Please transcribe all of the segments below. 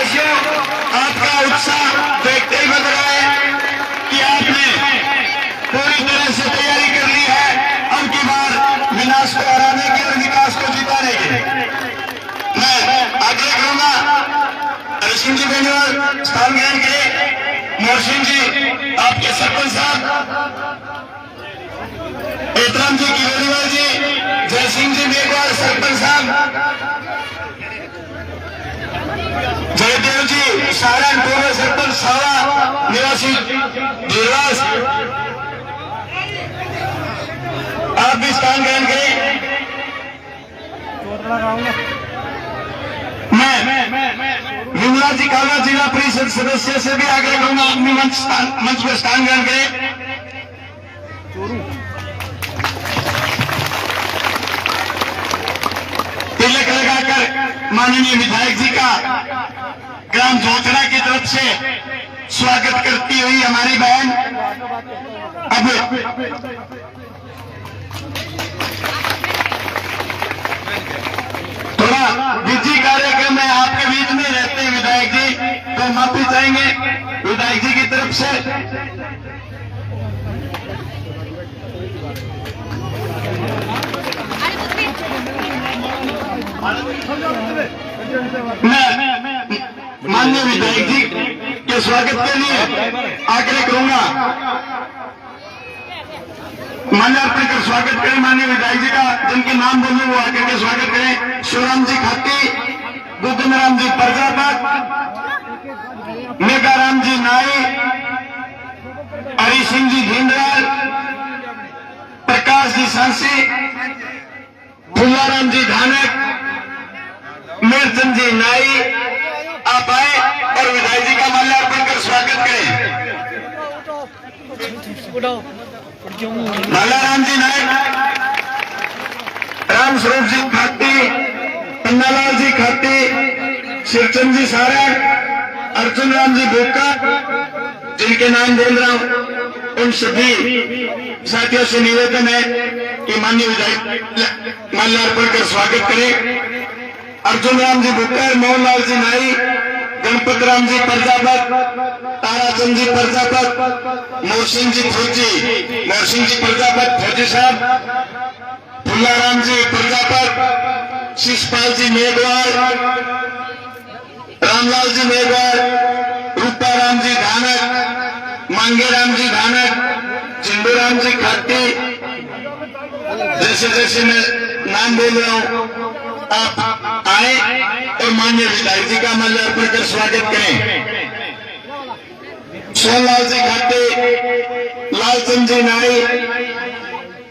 वासियों, आपका उत्साह देखते ही लग रहा है कि आपने पूरी तरह से तैयारी कर ली है अब की बार विनाश को हराने की और विकास को जिताने की। मैं आग्रह करूंगा सिंह जी बेनीवाल स्थान ग्रहण करें। मोहसिन जी आपके सरपंच साहब, एतराम जी की बेनीवाल जी, जय सिंह जी बेनीवाल सरपंच साहब, जयदेव जी सारण पूर्व सरपंच सावा निवासी धीरवास, आप भी स्थान ग्रहण करें। मैं विमला जी कालवा जिला परिषद सदस्य से भी आग्रह करूंगा अपनी मंच पर स्थान ग्रहण करें। तिलक लगाकर माननीय विधायक जी का ग्राम झोटड़ा की तरफ से स्वागत करती हुई हमारी बहन अब थोड़ा निजी कार्यक्रम में आपके बीच में रहते हैं विधायक जी, तो माफी चाहेंगे विधायक जी की तरफ से। मैं माननीय विधायक जी के स्वागत के लिए आग्रह करूंगा, माल्यार्पण कर स्वागत करें माननीय विधायक जी का, जिनके नाम बोलूं वो आकर के स्वागत करें। शिवराम जी खाती, गोविंद राम जी प्रजापत, मेघाराम जी नाई, हरि सिंह जी भिंडराल, प्रकाश जी सांसी, फुल्लाराम जी धानक, मेरचंद जी नाई, आप आए और विधायक जी का माल्यार्पण कर स्वागत करें। लालाराम जी नायक, राम स्वरूप जी खाती, पन्नालाल जी खाती, शिवचंद जी सारण, अर्जुन राम जी भूका, जिनके नाम बोल रहा हूं, उन सभी साथियों से निवेदन है कि माननीय विधायक माल्यार्पण कर स्वागत करें। अर्जुन राम जी भूकर, मोहनलाल जी नाई, गणपत राम जी प्रजापत, ताराचंद जी प्रजापत, मोहसिन जी फौजी, मोहसिन जी प्रजापत फौजी साहब, फुल्लाराम जी प्रजापत, शिषपाल जी मेघवाल, रामलाल जी मेघवाल, रूपाराम जी धानक, मांगेराम जी धानक, चिंदूराम जी खाती, जैसे जैसे मैं नाम बोल रहा हूं आप आए और माननीय विधायक जी का माल्यार्पण कर स्वागत करें। सोनलाल जी खाते, लालचंद जी नाई,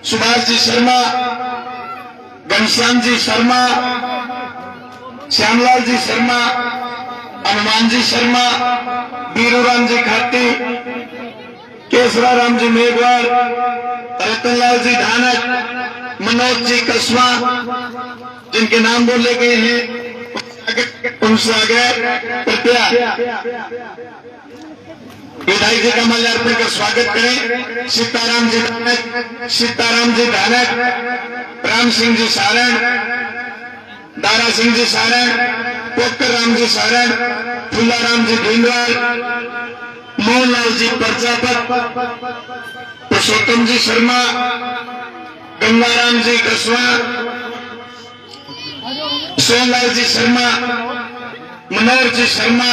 सुभाष जी शर्मा, घनश्याम जी शर्मा, श्यामलाल जी शर्मा, हनुमान जी शर्मा, बीरूराम जी खाती, केसरा राम जी मेघवाल, रतनलाल जी धानक, मनोज जी कस्वा, जिनके नाम बोले गए हैं उनसे आगे कृपया विधायक जी का माल्यार्पण कर स्वागत करें। सीताराम जी धानक, सीताराम जी धानक, राम सिंह जी सारण, दारा सिंह जी सारण, पोकर राम जी सारण, फुल्लाराम जी भिंडराल, मोहनलाल जी प्रजापत, पुरुषोत्तम जी शर्मा, गंगाराम जी कस्वा, सोनलाल जी शर्मा, मनोहर जी शर्मा,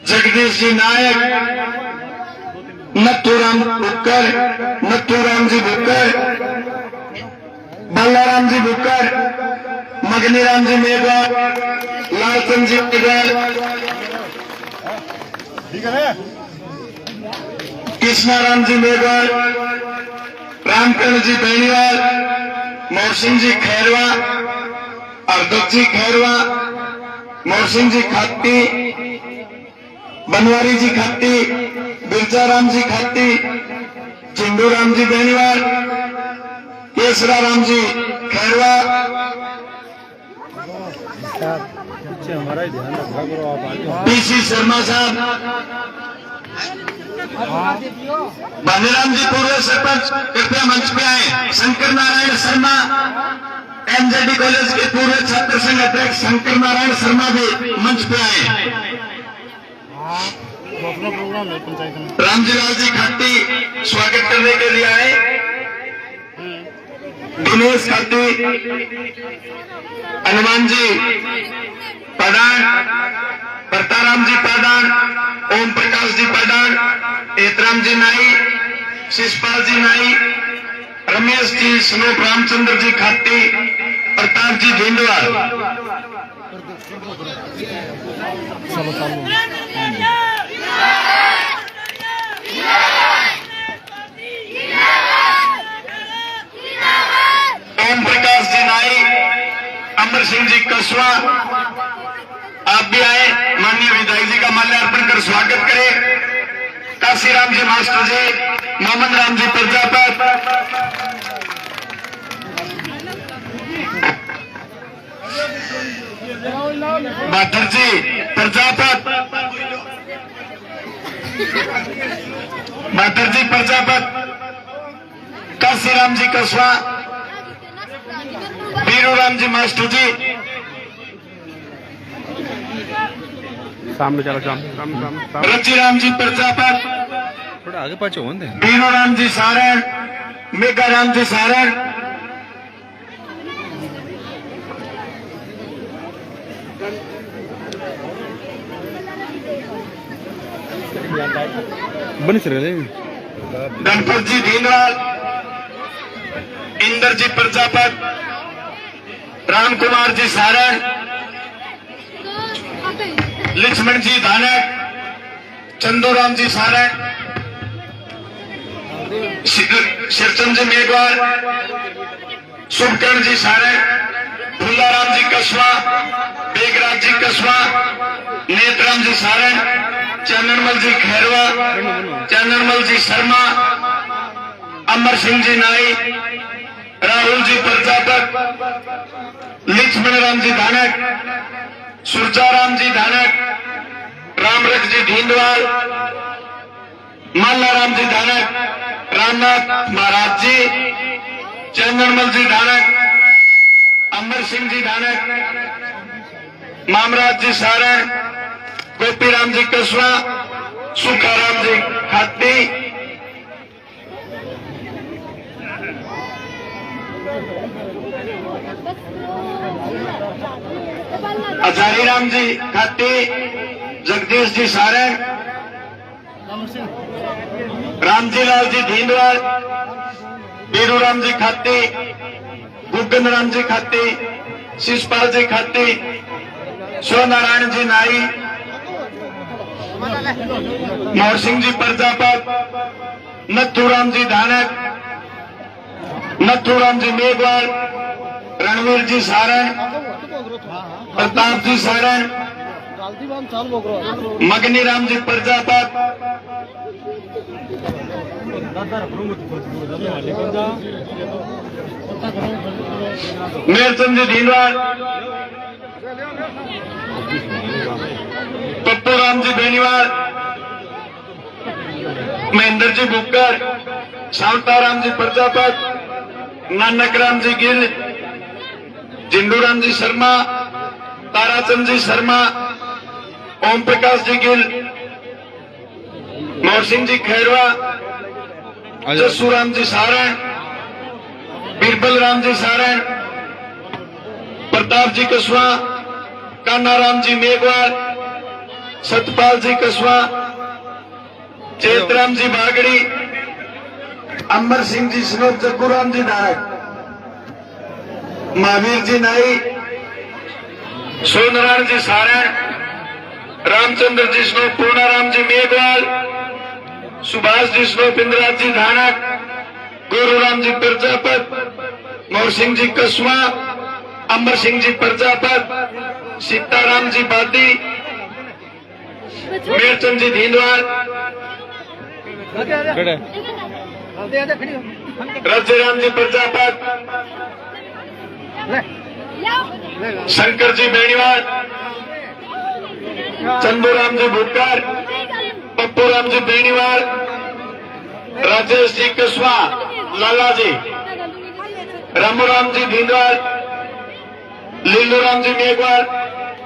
जगदीश जी नायक, नथुराम भुक्कर, नथुराम जी भुक्कर, बालाराम जी भुक्कर, मगनीराम जी मेघवाल, लालचंद जी मेघवाल, कृष्णाराम जी मेघवाल, रामकर्ण जी बेनीवाल, मोहसिन जी खैरवा, अर्दत जी खैरवा, मोहसिन जी खाती, बनवारी जी खाती, बिरजाराम जी खाती, चिंदूराम जी बेनीवाल, केसरा राम जी खैरवा, पीसी शर्मा साहब, भानीराम जी पूर्व सरपंच कृपया मंच पे आए। शंकर नारायण शर्मा एमजेडी कॉलेज के पूर्व छात्र संघ अध्यक्ष शंकर नारायण शर्मा भी मंच पे आए। रामजी लाल जी खट्टी स्वागत करने के लिए आए। दिनेश खट्टी, हनुमान जी पठान, परताराम जी पठान, ओम प्रकाश जी पठान, एतराम जी नाई, शिषपाल जी नाई, रमेश जी, स्नोप रामचंद्र जी खट्टी, प्रताप जी ढिंडवाल। ओम प्रकाश जी नाई, अमर सिंह जी कसवा, आप भी आए। माननीय विधायक जी का माल्यार्पण कर स्वागत करें। काशीराम जी मास्टर जी, मोहम्मद राम जी प्रजापत, बाठर जी प्रजापत, बाठर जी प्रजापत, काशीराम जी कसवा, वीरूराम जी मास्टर जी, सामने चलो, सामने रचिराम जी प्रजापत, थोड़ा आगे पाछे हो। वीरूराम जी सारण, मेघाराम जी सारण, बनी सर गणपत जी दीनवाल, इंदर जी प्रजापत, राम कुमार जी सारण, लक्ष्मण जी धानक, चंदूराम जी सारण, शिरचंद जी मेघवाल, शुभकर्ण जी सारण, फुल्लाराम जी कसवा, बेगराज जी कसवा, नेतराम जी सारण, चंदनमल जी खैरवा, चंदनमल जी शर्मा, अमर सिंह जी नाई, राहुल जी प्रजापत, लक्ष्मण राम जी धानक, सुरजाराम जी धानक, रामरख जी ढींडवाल, मल्लाराम जी धानक, रामनाथ महाराज जी, चंदनमल जी धानक, अमर सिंह जी धानक, मामराज जी सारण, गोपीराम जी कसवा, सुखाराम जी खट्टी, हजारीराम जी खट्टी, जगदीश जी सारण, रामजी लाल जी ढींडवाल, वीरूराम जी खट्टी, गुग्गन राम जी खट्टी, शिषपाल जी खट्टी, शिवनारायण जी नाई, मोहर सिंह जी प्रजापत, नथुराम जी धानक, नथुराम जी मेघवाल, रणवीर जी सारण, प्रताप जी सारण, मगनीराम जी प्रजापत, मेरचंद जी ढींडवाल, पप्पूराम जी बेनीवाल, महेंद्र जी बुक्कर, शांताराम जी प्रजापत, नानकराम जी गिल, जिंडूराम जी शर्मा, ताराचंद जी शर्मा, ओम प्रकाश जी गिल, मोहर सिंह जी खैरवा, जसूराम जी सारण, बीरबल राम जी सारण, प्रताप जी कसवा, कान्हाराम जी मेघवाल, सतपाल जी कसवा, चेतराम जी बागड़ी, अमर सिंह जी स्नोप, जग्गूराम जी नायक, महावीर जी नाई, सोनारायण जी सारण, रामचंद्र जी स्नोप, पूर्णाराम जी मेघवाल, सुभाष जी स्नोप, इंद्राज जी धानक, गुरुराम जी प्रजापत, मोहर सिंह जी कसवा, अमर सिंह जी प्रजापत, सीताराम जी बादी, मेरचंद जी ढींडवाल, रजराम जी प्रजापत, शंकर जी बेनीवाल, चंदूराम जी भुक्कर, पप्पूराम जी बेनीवाल, राजेश जी कसवा, लाला जी, रामूराम जी ढींडवाल, लिल्लूराम जी मेघवाल,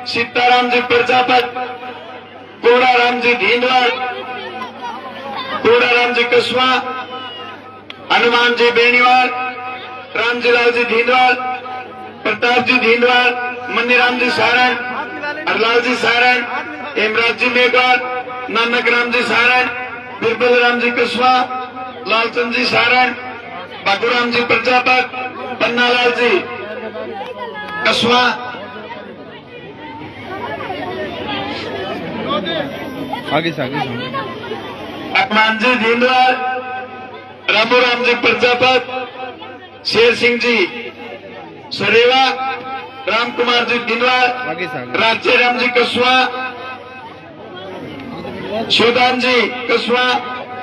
सीताराम जी प्रजापत, कोड़ाराम जी धींदवाल, कोड़ाराम जी कसवा, हनुमान जी बेनीवाल, रामजी लाल जी धींदवाल, प्रताप जी धींदवाल, मनीराम जी सारण, हरलाल जी सारण, हेमराज जी मेघवाल, नानक राम जी सारण, बिरबल राम जी कसवा, लालचंद जी सारण, बाबूराम जी प्रजापत, पन्नालाल जी कसवा, आगे से हनुमान जी धींदवाल, रामूराम जी प्रजापत, शेर सिंह जी सरेवा, राम कुमार जी धींदवाल, आगे से राज्य राम जी कसवा, शिवदान जी कसवा,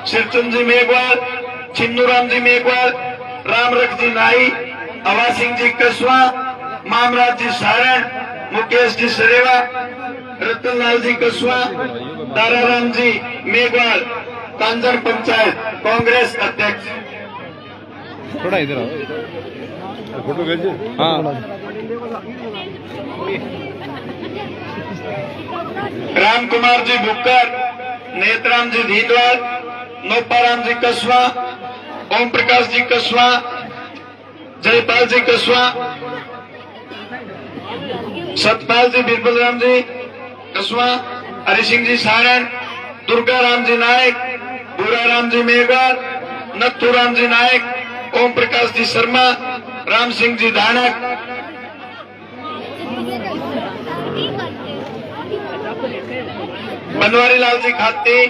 शेरचंद जी मेघवाल, छिन्नूराम जी मेघवाल, रामरख जी नाई, हवा सिंह जी कसवा, मामराज जी सारण, मुकेश जी सरेवा, रतनलाल जी कसवा, दाराराम जी मेघवाल, कांजर पंचायत कांग्रेस अध्यक्ष। थोड़ा इधर आओ, फोटो भेजिए। हाँ, राम कुमार जी बुक्कर, नेतराम जी धींदवाल, नोपाराम जी कसवा, ओम प्रकाश जी कसवा, जयपाल जी कसवा, सतपाल जी बिरबल राम जी कसवा, हरि सिंह जी सारण, दुर्गा राम जी नायक, भूरा राम जी मेघवाल, नथु राम जी नायक, ओम प्रकाश जी शर्मा, राम सिंह जी धानक, बनवारी लाल जी खाती,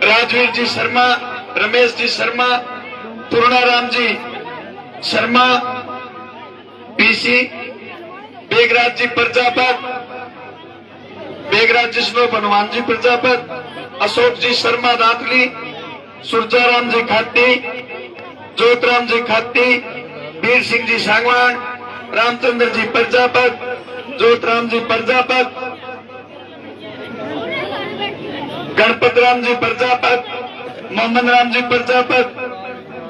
राजवीर जी शर्मा, रमेश जी शर्मा, पूर्णाराम जी शर्मा, पीसी, बेगराज जी प्रजापत, बेगराज जिष्णु हनुमान जी प्रजापत, अशोक जी शर्मा दांतली, सुरजाराम जी खाती, ज्योतराम जी खाती, वीर सिंह जी सांगवान, रामचंद्र जी प्रजापत, ज्योतराम जी प्रजापत, गणपत राम जी प्रजापत, मोहम्मद राम जी प्रजापत,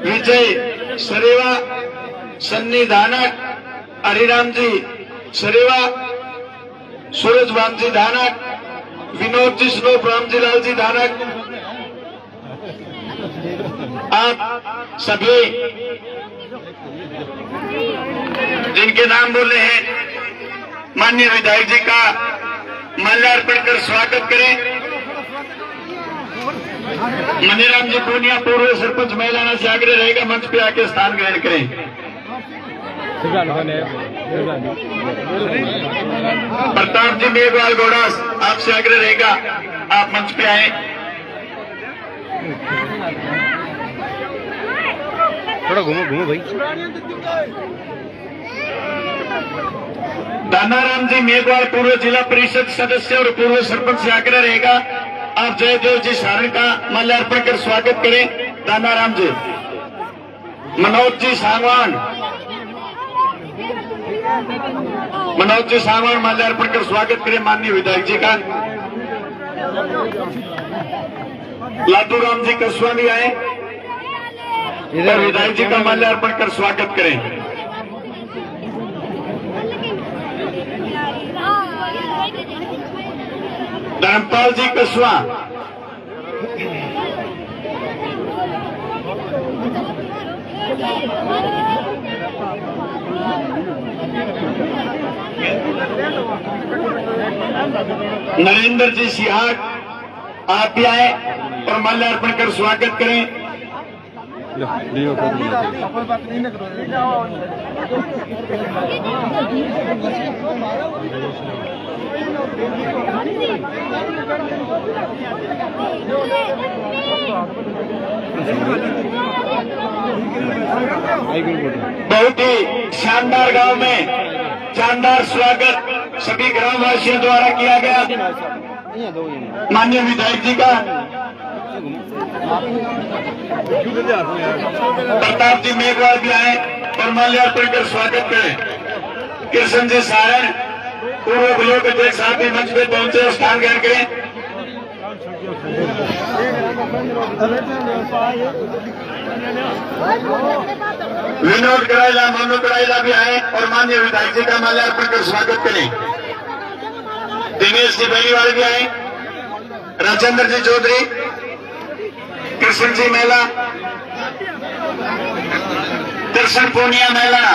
विजय सरेवा, सन्नी धानक, हरिराम जी सरेवा, सूरजभान जी धानक, विनोद जी स्नोप, राम जी लाल जी धानक। आप सभी जिनके नाम बोले हैं माननीय विधायक जी का माल्यार्पण कर स्वागत करें। मनीराम जी पूनिया पूर्व सरपंच महिलाना से आग्रह रहेगा मंच पे आके स्थान ग्रहण करें। प्रताप जी मेघवाल गोडास आपसे आग्रह रहेगा आप मंच पे आए। थोड़ा घूमो घूमो भाई। दानाराम जी मेघवाल पूर्व जिला परिषद सदस्य और पूर्व सरपंच से आग्रह रहेगा आप जयदेव जी सारण का माल्यार्पण कर स्वागत करें। दानाराम जी, मनोज जी सांगवान, मनोज जी सांगवान माल्यार्पण कर स्वागत करें माननीय विधायक जी का। लादू राम जी कसवा भी आए और विधायक जी का माल्यार्पण कर स्वागत करें। धर्मपाल जी कसवा, नरेंद्र जी सिहाग आप भी आए और माल्यार्पण कर स्वागत करें। बहुत ही शानदार गांव में शानदार स्वागत सभी ग्रामवासियों द्वारा किया गया माननीय विधायक जी का। प्रताप जी मेघवाल भी आए और माल्यार्पण कर स्वागत करें। कृष्ण जी सारण पूर्व ब्लॉक अध्यक्ष साहब भी मंच पे पहुंचे स्थान ग्रहण करें। विनोद कराइला, मोनू कराइला भी आए और माननीय विधायक जी का माल्यार्पण कर स्वागत करें। दिनेश जी बेनीवाल भी आए, राजेंद्र जी चौधरी, कृष्ण जी मेला, कृष्ण पूनिया मेला,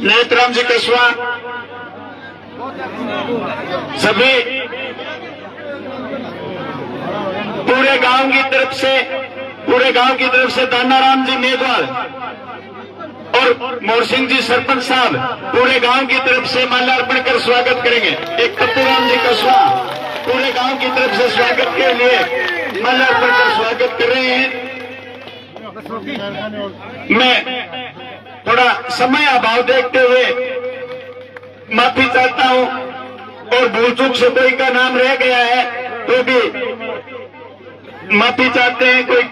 नेतराम जी कस्वा, सभी पूरे गांव की तरफ से दानाराम जी मेघवाल और मोरसिंह जी सरपंच साहब पूरे गांव की तरफ से माल्यार्पण कर स्वागत करेंगे। एक कपूराम जी कस्वा पूरे गांव की तरफ से स्वागत के लिए माल्यार्पण कर स्वागत कर रहे हैं। मैं थोड़ा समय अभाव देखते हुए माफी चाहता हूं और भूल चूक से कोई का नाम रह गया है तो भी माफी चाहते हैं। कोई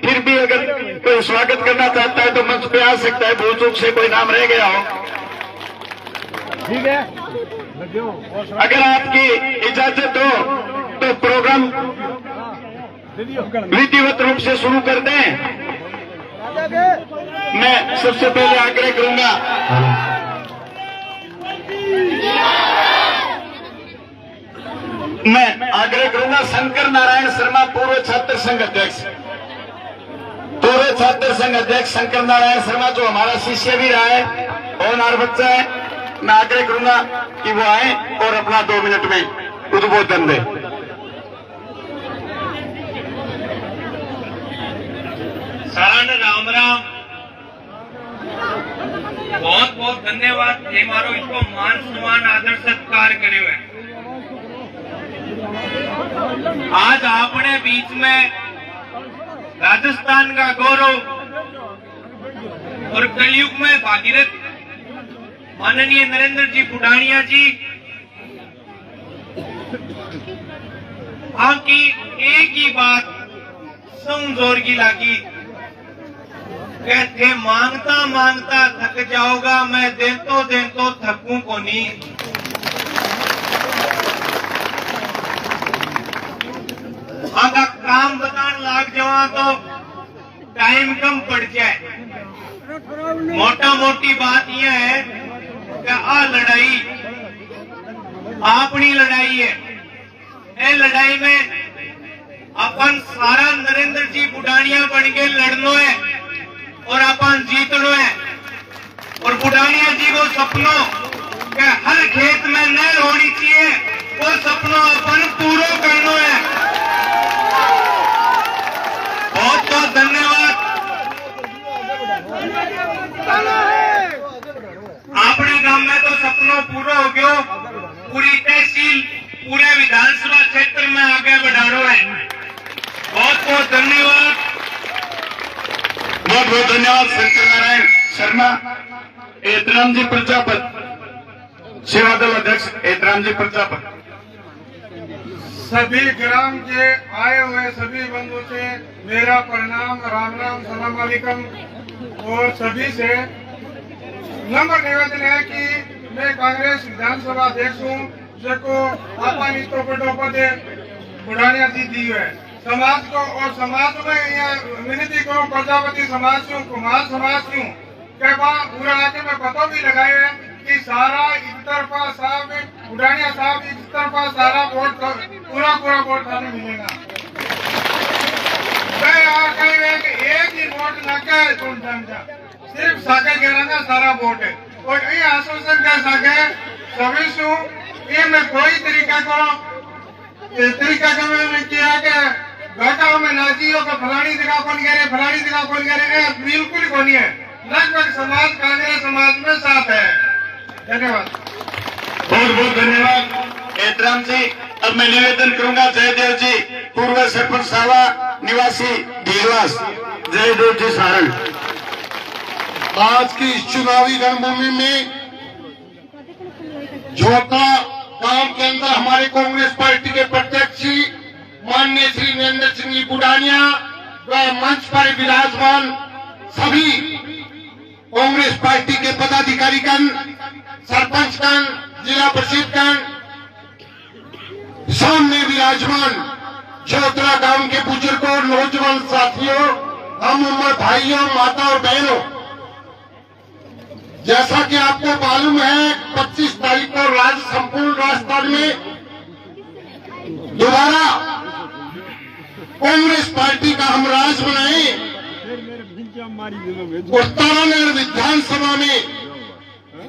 फिर भी अगर कोई स्वागत करना चाहता है तो मंच पे आ सकता है, भूल चूक से कोई नाम रह गया हो। ठीक है, अगर आपकी इजाजत हो तो प्रोग्राम विधिवत रूप से शुरू कर दें। मैं सबसे पहले आग्रह करूंगा शंकर नारायण शर्मा पूर्व छात्र संघ अध्यक्ष शंकर नारायण शर्मा जो हमारा शिष्य भी रहा है, होनहार बच्चा है। मैं आग्रह करूंगा कि वो आए और अपना 2 मिनट में उद्बोधन दे। सारण राम राम, बहुत बहुत धन्यवाद थे मारो इसको मान सम्मान आदर सत्कार करे हुए। आज अपने बीच में राजस्थान का गौरव और कलयुग में भागीरथ माननीय नरेंद्र जी बुढ़ानिया जी आपकी एक ही बात जोर की लागी, कहते मांगता मांगता थक जाओगा, मैं देतो थकूं को नहीं। अगर काम बताने लाग जावा तो टाइम कम पड़ जाए। मोटा मोटी बात यह है कि आ लड़ाई अपनी लड़ाई है। ये लड़ाई में अपन सारा नरेंद्र जी बुढ़ानिया बन के लड़नो है और अपन जीतनो है। और बुढ़ानिया जी को सपनों के हर खेत में नहर होनी चाहिए, वो सपनों अपन पूरा करनो है। बहुत बहुत धन्यवाद। अपने गांव में तो सपनों पूरा हो गयो, पूरी तहसील पूरे विधानसभा क्षेत्र में आगे बढ़ानो है। बहुत बहुत धन्यवाद। बहुत बहुत धन्यवाद शंकर नारायण शर्मा। एतराम जी प्रजापत, सेवा दल अध्यक्ष एतराम जी प्रजापत। सभी ग्राम के आए हुए सभी बंधु से मेरा प्रणाम, राम राम, सलाम वालेकुम। और सभी से नम्र निवेदन है कि मैं कांग्रेस विधानसभा अध्यक्ष हूँ, जिसको अपन इतो बड़ो पद बुढ़ानिया जी दी है समाज को। और समाज में यह विनती को प्रजापति समाज क्यों, कुमार समाज क्यों, क्या वहाँ पूरा इलाके में पता भी लगाए है कि सारा एक तरफा साहब बुढ़ानिया साहब एक तरफा सारा वोट पूरा वोट खाने मिलेगा। एक ही वोट न कहे सिर्फ सागर गिराना सारा वोट है। और ये आश्वासन कह सके सभी सु ये में कोई तरीका का मैंने किया कि घाटा में नाजियों का फलानी जगह कौन कह रहे बिल्कुल कौन है। लगभग समाज कांग्रेस समाज में साथ है। धन्यवाद, बहुत बहुत धन्यवाद एतराम जी। अब मैं निवेदन करूंगा जयदेव जी, पूर्व सरपंच सावा निवासी भीलवास, जयदेव जी सारण। आज की इस चुनावी रणभूमि में झोंका गांव के अंदर हमारे कांग्रेस पार्टी के प्रत्याशी माननीय श्री नरेंद्र सिंह जी बुढ़ानिया व मंच पर विराजमान सभी कांग्रेस पार्टी के पदाधिकारीगण, सरपंचगण, जिला परिषदगण, सामने विराजमान चौथरा गांव के बुजुर्गों, नौजवान साथियों, हम उम्र भाइयों, माता और बहनों, जैसा कि आपको मालूम है 25 तारीख को संपूर्ण राजस्थान में दोबारा कांग्रेस पार्टी का हम राज बनाए और तारानगर विधानसभा में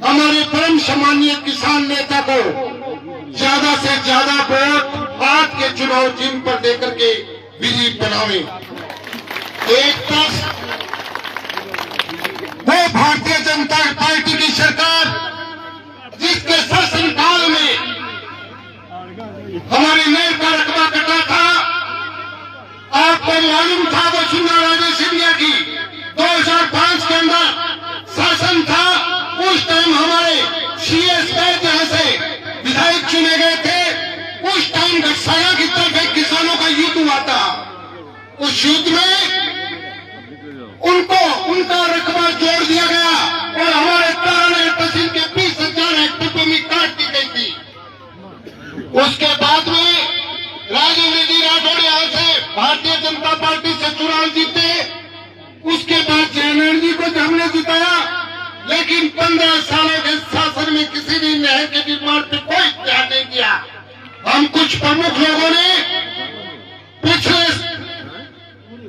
हमारे परम सम्मानीय किसान नेता को ज्यादा से ज्यादा वोट बाद के चुनाव चिन्ह पर देकर के विजयी बनावे। एक तरफ वो भारतीय जनता पार्टी की सरकार जिसके शासनकाल में हमारी नहर का रकबा कटा था, आपको मालूम था वो सुना राजे सिंधिया की 2005 के अंदर शासन था। उस टाइम हमारे CS जहां से विधायक चुने गए थे, उस टाइम घटसाना की तरफ एक किसानों का युद्ध हुआ था। उस युद्ध में उनका रकबा जोड़ दिया गया और हमारे तारानगर तहसील के 20,000 हेक्टेयर भूमि काट दी गई थी। उसके बाद में राजेंद्र जी राठौड़ यहां से भारतीय जनता पार्टी से चुनाव जीते। उसके बाद जयनगर जी को हमने जिताया, लेकिन 15 सालों के शासन में किसी भी नहर के निर्माण पर कोई ध्यान नहीं दिया। हम कुछ प्रमुख लोगों ने पिछले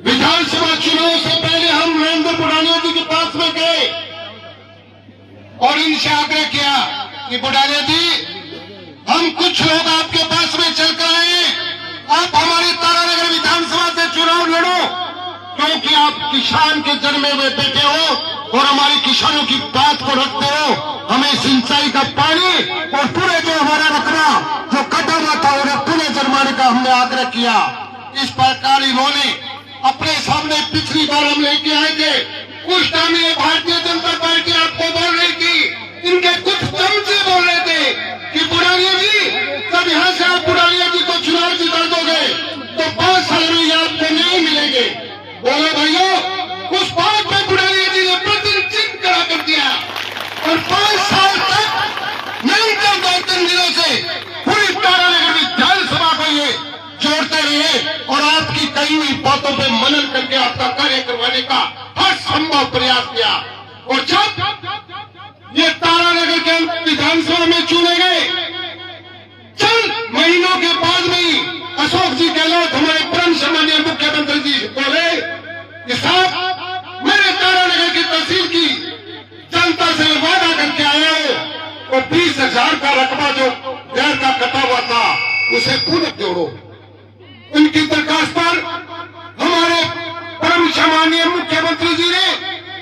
विधानसभा चुनाव से पहले हम नरेंद्र बुढ़ानिया जी के पास में गए और इनसे आग्रह किया कि बुढ़ानिया जी, हम कुछ लोग आपके पास में चलकर आए, आप हमारी तारानगर विधानसभा से चुनाव लड़ो, क्योंकि आप किसान के जन्मे हुए बेटे हो और हमारे किसानों की बात को रखते हो। हमें सिंचाई का पानी और पूरे जो हमारा रकबा जो कटा हुआ था उन्हें पुनः जमाने का हमने आग्रह किया। इस प्रकार इन्होंने अपने सामने पिछली बार हम लेके आए थे, उस टाइम ये भारतीय जनता पार्टी आपको बोल रही थी, इनके कुछ चमचे बोल रहे थे कि बुढ़ानिया जी, जब यहाँ से आप बुढ़ानिया जी को चुनाव जिता दोगे तो 5 साल में ये आपको नहीं मिलेंगे। बोले भाइयों, उस बात में बुढ़ानिया जी ने प्रतिचित करा कर दिया और 5 साल तक निरंतर 2-3 दिनों से पूरी तारानगर विधानसभा को ये जोड़ते रहे और आपकी कई हुई बातों पे मनन करके आपका कार्य करवाने का हर संभव प्रयास किया। और जब ये तारानगर के विधानसभा में चुने गए, चंद महीनों के बाद में ही अशोक जी गहलोत हमारे परम सम्मानीय मुख्यमंत्री जी बोले कि साहब, मेरे तारानगर की तहसील की जनता से वादा करके आया हो और 20,000 का रकबा जो गैर का कटा हुआ था उसे पुनः जोड़ो। उनकी दरखास्त पर हमारे परम सम्मानीय मुख्यमंत्री जी ने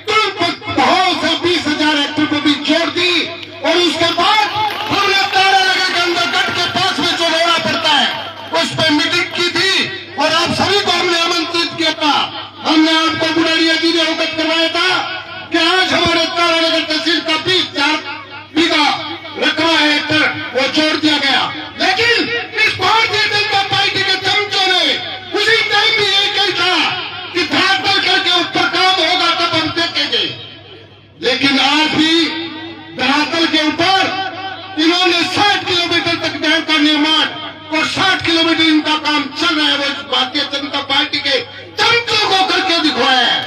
तुरंत बहुत से 20,000 हेक्टेयर को भी जोड़ दी और उसके बाद हमने तारानगर के अंदर गढ़ के पास में जो रोड़ा पड़ता है उस पर मीटिंग की थी और आप सभी को हमने आमंत्रित किया था। हमने आपको बुढ़ानिया जी ने अवगत करवाया था कि आज हमारे तारानगर तहसील का 20,000 बीघा रकबा हेक्टेयर वो जोड़ दिया गया। लेकिन इस भारतीय जनता पार्टी के चमचों ने उसी टाइम भी ये कहा कि धरातल करके ऊपर काम होगा तब हम देखेंगे। लेकिन आज भी धरातल के ऊपर इन्होंने 60 किलोमीटर तक नहर का निर्माण और 60 किलोमीटर इनका काम चल रहा है, वो भारतीय जनता पार्टी के चमचों को करके दिखवाया है।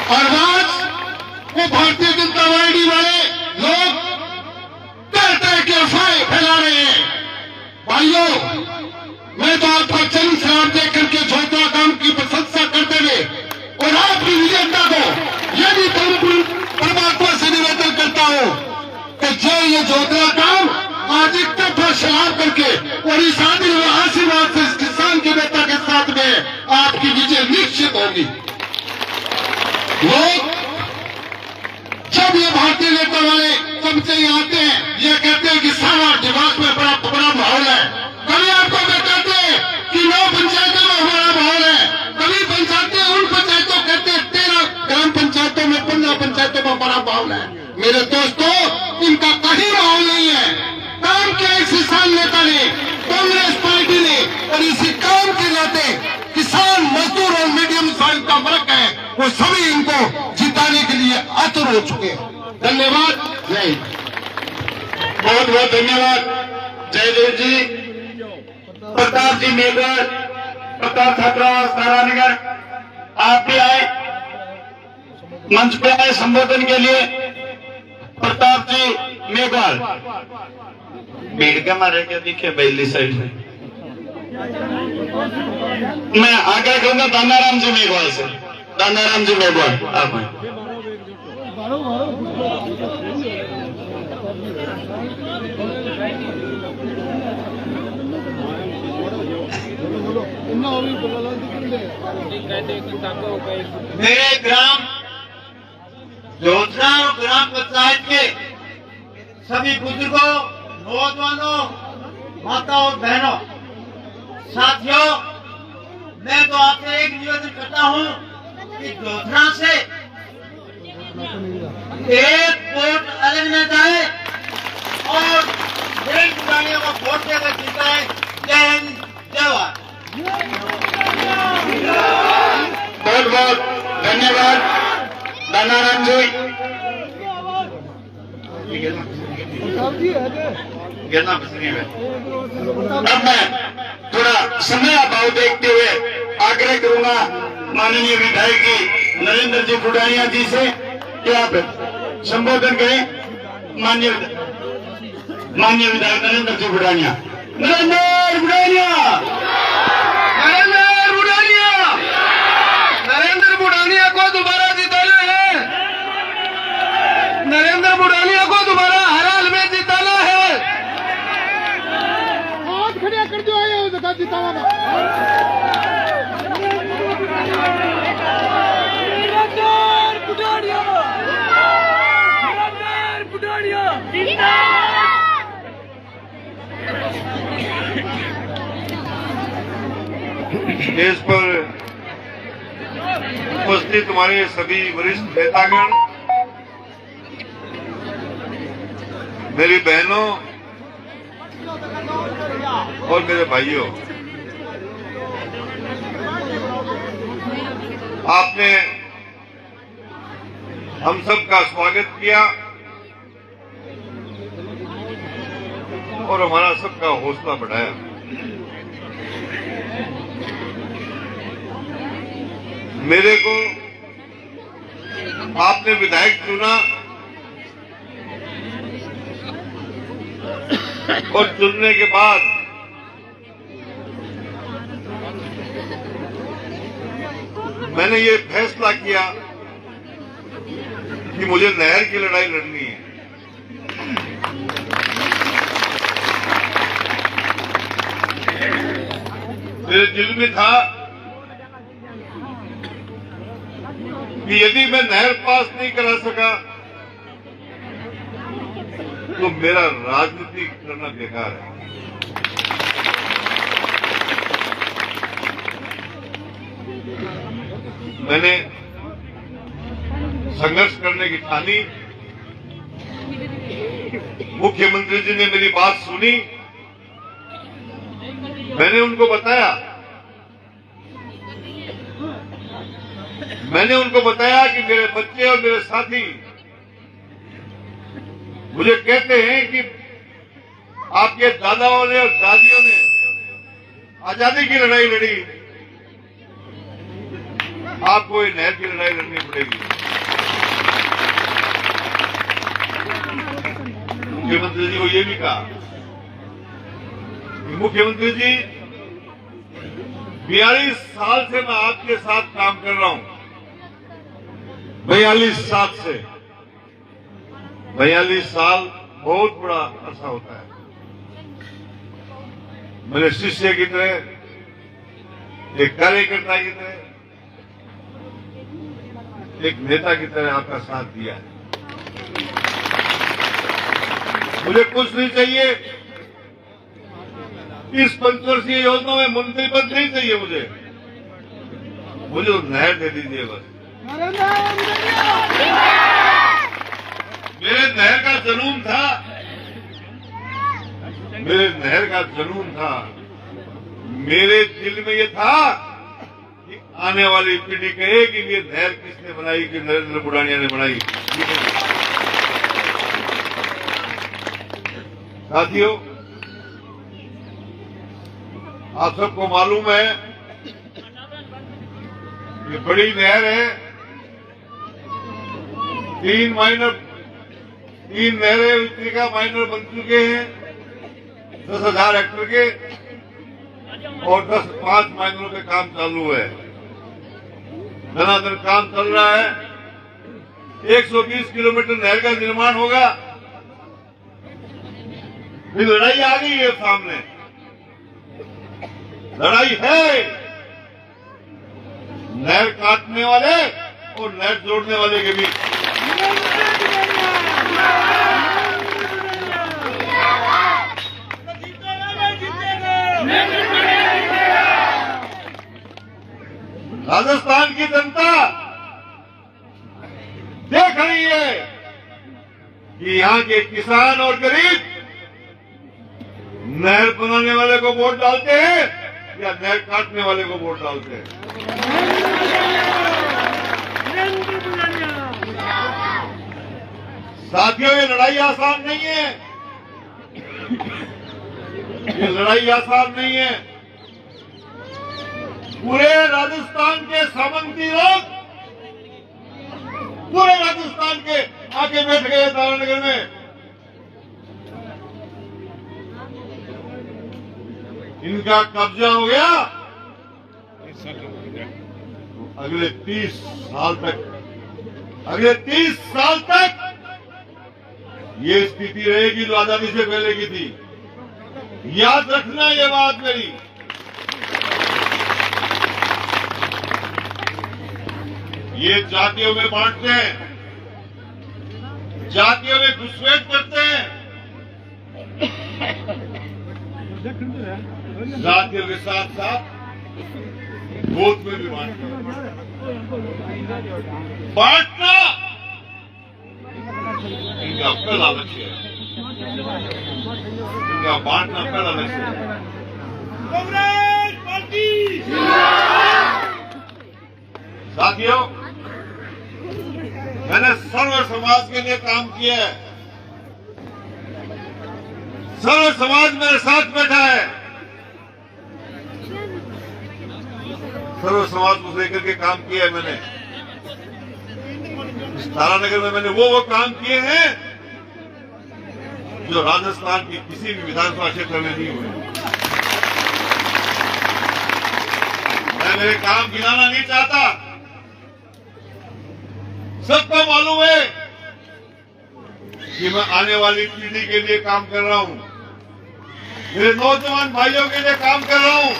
और आज वो भारतीय जनता पार्टी वाले लोग तरह के अफवाहें फैला रहे हैं। भाइयों, मैं तो आपका चरण श्राप देख करके झोपड़ा काम की प्रशंसा करते हुए और आपकी विजेता को यदि परमात्मा से निवेदन करता हूं कि जो ये झोपड़ा काम आज एक तरफा शराब करके और इस आशीर्वाद से इस किसान के नेता के साथ में आपकी विजय निश्चित होगी। लोग जब ये भारतीय नेता वाले चमचे आते हैं, ये कहते हैं कि सारा दिमाग में बड़ा माहौल है। कभी आपको बताते हैं कि 9 पंचायतों में हमारा माहौल है, कभी पंचायतें उन पंचायतों कहते हैं 13 ग्राम पंचायतों में 15 पंचायतों में बड़ा माहौल है। मेरे दोस्तों, इनका कहीं माहौल नहीं है। काम किया एक किसान नेता ने, कांग्रेस पार्टी ने, और इसी काम के नाते किसान, मजदूर और मीडियम साइज का वर्ग है, वो सभी इनको जिताने के लिए आतुर हो चुके हैं। धन्यवाद। जय हिंद। बहुत बहुत धन्यवाद जयदेव जी। प्रताप जी मेघवाल, प्रताप छात्रावास नारायणगढ़, आप भी आए, मंच पे आए संबोधन के लिए। प्रताप जी मेघवाल भीड़ के मारे क्या दिखे बैली साइड में। मैं आगे कहूंगा दानाराम जी मेघवाल से। दानाराम जी मेघवाल आप हैं। मेरे ग्राम जोधना और ग्राम पंचायत के सभी बुजुर्गों, नौजवानों, माताओं और बहनों, साथियों, मैं तो आपसे एक निवेदन करता हूं कि जोधना से एक वोट अलग न जाए और रेल बुरानियों को वोट देकर जिताए। जय हिंद, जय भारत। बहुत बहुत धन्यवाद दानाराम जी। अब मैं थोड़ा समय अभाव देखते हुए आग्रह करूंगा माननीय विधायक जी नरेंद्र जी बुढ़ानिया जी से कि आप संबोधन करें। माननीय विधायक नरेंद्र जी बुढ़ानिया। नरेंद्र बुढ़ानिया, नरेंद्र बुढ़ानिया, नरेंद्र बुढ़ानिया को दोबारा जिताना है। नरेंद्र बुढ़ानिया को दोबारा हर हाल में जिताना है। हाथ खड़े कर दो, आए हो तो जिताना। स्टेज पर उपस्थित हमारे सभी वरिष्ठ नेतागण, मेरी बहनों और मेरे भाइयों, आपने हम सब का स्वागत किया और हमारा सबका हौसला बढ़ाया। मेरे को आपने विधायक चुना और चुनने के बाद मैंने ये फैसला किया कि मुझे नहर की लड़ाई लड़नी है। मेरे दिल में था कि यदि मैं नहर पास नहीं करा सका तो मेरा राजनीति करना बेकार है। मैंने संघर्ष करने की ठानी। मुख्यमंत्री जी ने मेरी बात सुनी। मैंने उनको बताया कि मेरे बच्चे और मेरे साथी मुझे कहते हैं कि आपके दादाओं ने और दादियों ने आजादी की लड़ाई लड़ी, आपको ये नहर की लड़ाई लड़नी पड़ेगी। मुख्यमंत्री जी को ये भी कहा कि मुख्यमंत्री जी 42 साल से मैं आपके साथ काम कर रहा हूं। 42 साल से 42 साल बहुत बड़ा अरसा होता है। मैंने शिष्य की तरह, एक कार्यकर्ता की तरह, एक नेता की तरह आपका साथ दिया है। मुझे कुछ नहीं चाहिए इस पंचवर्षीय योजना में, मंत्री पद नहीं चाहिए मुझे तो नहर दे दीजिए बस। मेरे नहर का जुनून था, मेरे दिल में ये था कि आने वाली पीढ़ी कहे कि ये नहर किसने बनाई, कि नरेंद्र बुढ़ानिया ने बनाई। साथियों, आप सबको मालूम है ये बड़ी नहर है, 3 नहरें इतनी का माइनर बन चुके हैं 10,000 हेक्टेयर के, और 5 माइनरों पे काम चालू है। धनाधन काम चल रहा है। 120 किलोमीटर नहर का निर्माण होगा। फिर लड़ाई आ गई है सामने, लड़ाई है नहर काटने वाले और नहर जोड़ने वाले के बीच। राजस्थान की जनता देख रही है कि यहां के किसान और गरीब नहर बनाने वाले को वोट डालते हैं या नहर काटने वाले को वोट डालते हैं। साथियों, ये लड़ाई आसान नहीं है, ये लड़ाई आसान नहीं है। पूरे राजस्थान के सामंती लोग पूरे राजस्थान के आके बैठ गए तारानगर में। इनका कब्जा हो गया। अगले 30 साल तक ये स्थिति रहेगी जो आजादी से पहले की थी। याद रखना ये बात मेरी। ये जातियों में बांटते हैं, जातियों में घुसपैठ करते हैं, जातियों के साथ साथ गोद में भी बांटते हैं। बांटना इनका पहला लक्ष्य है, इनका बांटना पहला लक्ष्य है। कांग्रेस पार्टी। साथियों, मैंने सर्व समाज के लिए काम किया है। सर्व समाज मेरे साथ बैठा है। सर्व समाज को लेकर के काम किया है मैंने। इस तारानगर में मैंने वो काम किए हैं जो राजस्थान की किसी भी विधानसभा क्षेत्र में नहीं हुए। मैं मेरे काम गिनाना नहीं चाहता। सबको मालूम है कि मैं आने वाली पीढ़ी के लिए काम कर रहा हूं, मेरे नौजवान भाइयों के लिए काम कर रहा हूं।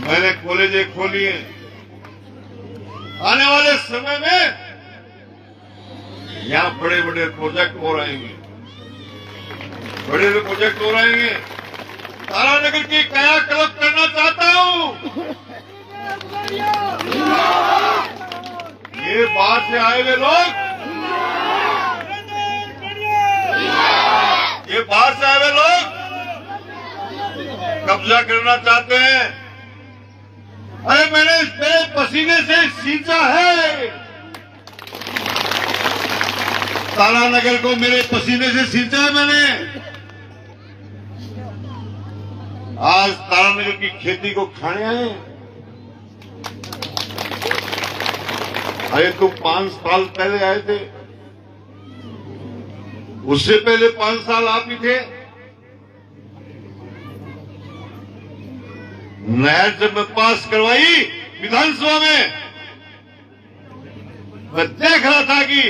मैंने कॉलेजें खोली हैं। आने वाले समय में यहां बड़े बड़े प्रोजेक्ट हो रहेंगे, बड़े बड़े प्रोजेक्ट हो रहेंगे। तारानगर की कायाकल्प करना चाहता हूं। ये बाहर से आए हुए लोग, ये बाहर से आए हुए लोग कब्जा करना चाहते हैं। अरे मैंने मेरे पसीने से सींचा है तारानगर को, मेरे पसीने से सींचा है मैंने। आज तारानगर की खेती को खाने आए। अरे तुम 5 साल पहले आए थे, उससे पहले 5 साल आप ही थे। नहर जब मैं पास करवाई विधानसभा में, मैं देख रहा था कि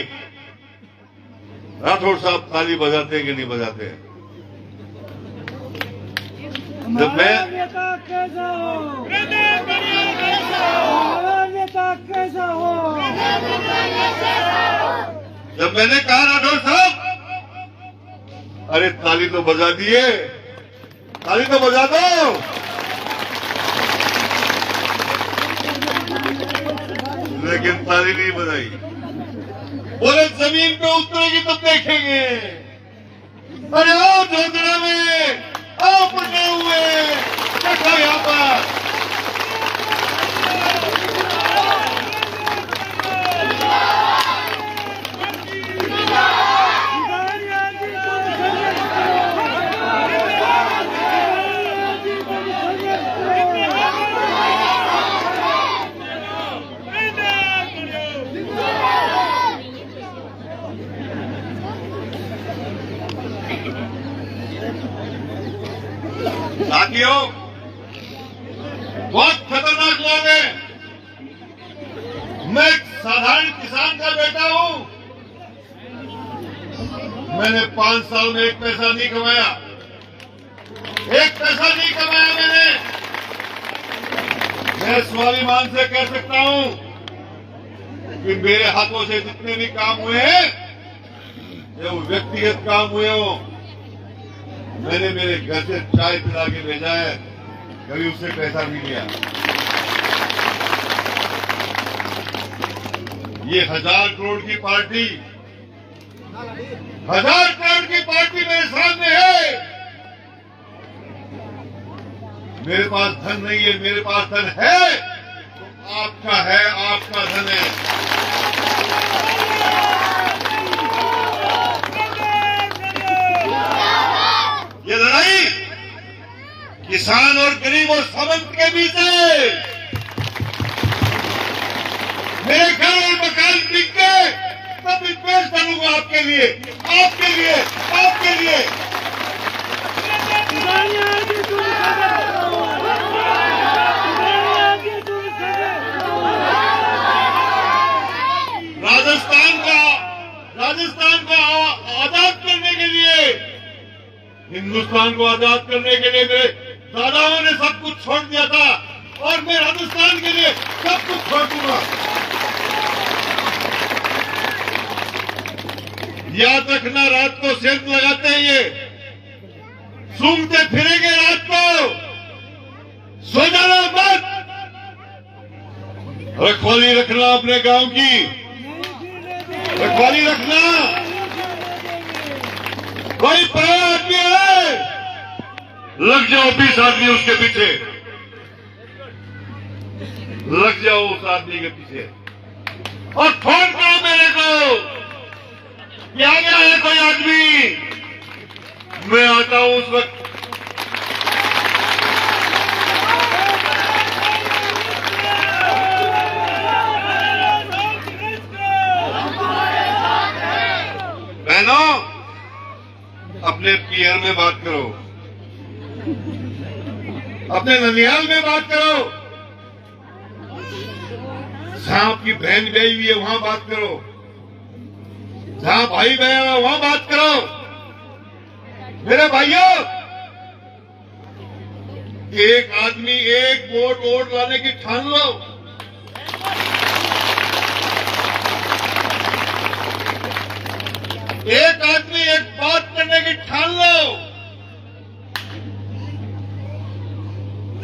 राठौड़ साहब ताली बजाते कि नहीं बजाते। जब मैं मैंने कहा राठौड़ साहब, अरे ताली तो बजा दिए, ताली तो बजा दो। लेकिन ताली नहीं बजाई। बोले जमीन पे उतरेगी तब देखेंगे। अरे आओ जोधरा में, आओ पटे हुए, देखो यहाँ पर साथियों, बहुत खतरनाक लोग हैं। मैं एक साधारण किसान का बेटा हूं। मैंने 5 साल में एक पैसा नहीं कमाया, एक पैसा नहीं कमाया मैंने। मैं स्वाभिमान से कह सकता हूं कि मेरे हाथों से जितने भी काम हुए हैं, जो व्यक्तिगत काम हुए हो, मैंने मेरे घर से चाय पिला के भेजा है, कभी उससे पैसा नहीं लिया। ये 1000 करोड़ की पार्टी, 1000 करोड़ की पार्टी मेरे सामने है। मेरे पास धन नहीं है, मेरे पास धन है तो आपका है, आपका धन है। ये लड़ाई किसान और गरीब और सामंत के बीच है। मेरे घर और मकान बिक गए, तब भी पेश करूंगा आपके लिए, आपके लिए, आपके लिए। राजस्थान को आजाद करने के लिए, हिंदुस्तान को आजाद करने के लिए मेरे दादाओं ने सब कुछ छोड़ दिया था, और मैं राजस्थान के लिए सब कुछ छोड़ दूंगा। याद रखना, रात को सेंध लगाते हैं ये, सूंघते फिरेंगे रात को, सो जाना मत। रखवाली रखना अपने गांव की, रखवाली रखना। कोई पराया आदमी है, लग जाओ 20 आदमी उसके पीछे, लग जाओ उस आदमी के पीछे और फोन करो मेरे को कि आ गया है कोई आदमी, मैं आता हूं उस वक्त। बहनों, अपने पियर में बात करो, अपने ननिहाल में बात करो, जहां आपकी बहन गई हुई है वहां बात करो, जहां भाई गया है वहां बात करो। मेरे भाइयों, एक आदमी एक वोट लाने की ठान लो, एक आदमी एक बात करने की ठान लो।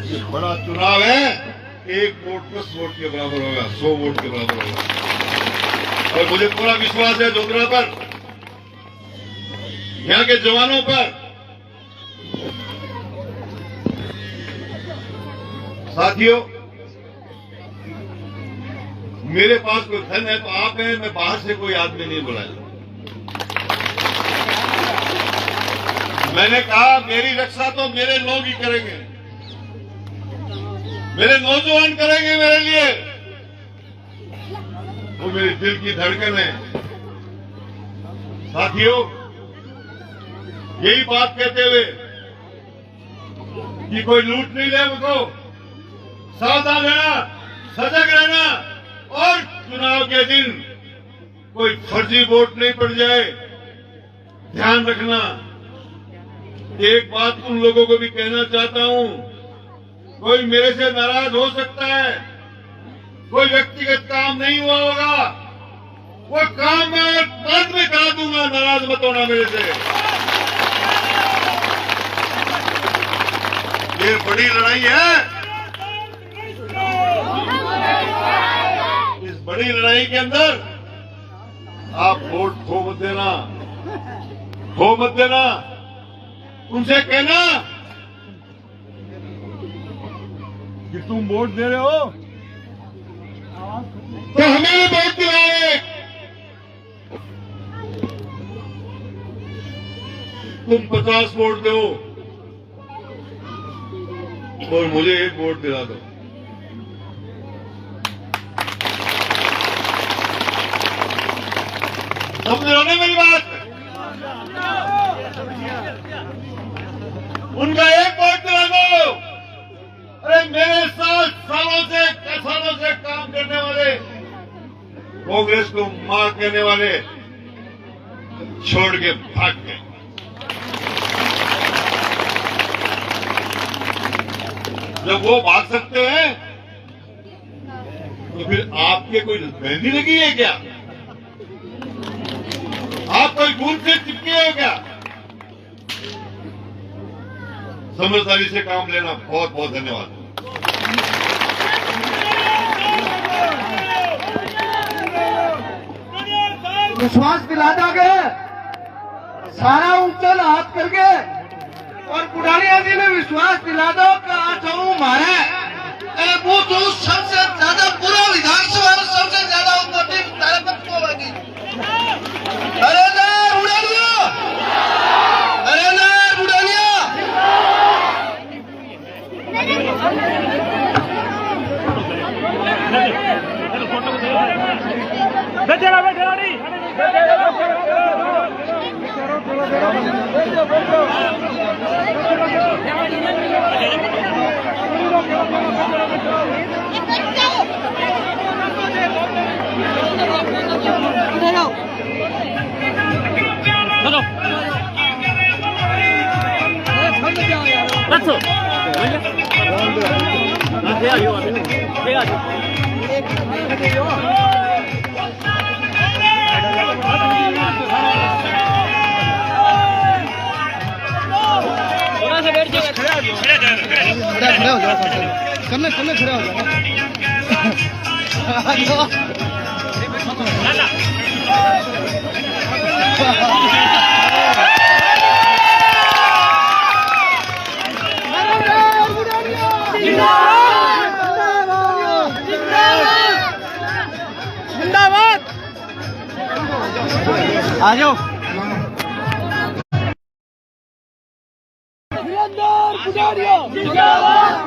ये बड़ा चुनाव है, एक वोट 10 वोट के बराबर होगा, 100 वोट के बराबर होगा। और मुझे पूरा विश्वास है जोधरा पर, यहां के जवानों पर। साथियों, मेरे पास कोई धन है तो आप हैं, मैं बाहर से कोई आदमी नहीं बुलाया। मैंने कहा मेरी रक्षा तो मेरे लोग ही करेंगे, मेरे नौजवान करेंगे मेरे लिए। वो मेरे दिल की धड़कन है। साथियों, यही बात कहते हुए कि कोई लूट नहीं ले मुझको, सावधान रहना, सजग रहना, और चुनाव के दिन कोई फर्जी वोट नहीं पड़ जाए, ध्यान रखना। एक बात उन लोगों को भी कहना चाहता हूं, कोई मेरे से नाराज हो सकता है, कोई व्यक्तिगत काम नहीं हुआ होगा, वो काम मैं बाद में करा दूंगा, नाराज मत होना मेरे से। ये बड़ी लड़ाई है। इस बड़ी लड़ाई के अंदर आप वोट खो मत देना, खो मत देना। उनसे कहना कि तुम वोट दे रहे हो तो हमें वोट दिलाए, तुम 50 वोट दो और मुझे 1 वोट दिला दो। समझ रहे हो ना मेरी बात? उनका 1 वोट दिला दो, मेरे साथ सालों से काम करने वाले, कांग्रेस को मां कहने वाले छोड़ के भाग गए। जब वो भाग सकते हैं तो फिर आपके कोई मेहंदी लगी है क्या? आप कोई गुण से चिपके हो क्या? समझदारी से काम लेना। बहुत बहुत धन्यवाद। विश्वास दिला दोगे सारा ऊंचा हाथ करके, और बुढ़ानिया जी ने विश्वास दिला दो कि आज हमारे वो जो सबसे ज्यादा पूरा विधानसभा में सबसे ज्यादा उन्नति तारकत को लगी। अरे ना बुढ़ानिया, अरे ना बुढ़ानिया। बैठेगा नहीं खड़ा हो जाओ, सामने खड़ा हो जाओ। जिंदाबाद, आ जाओ। जिंदाबाद।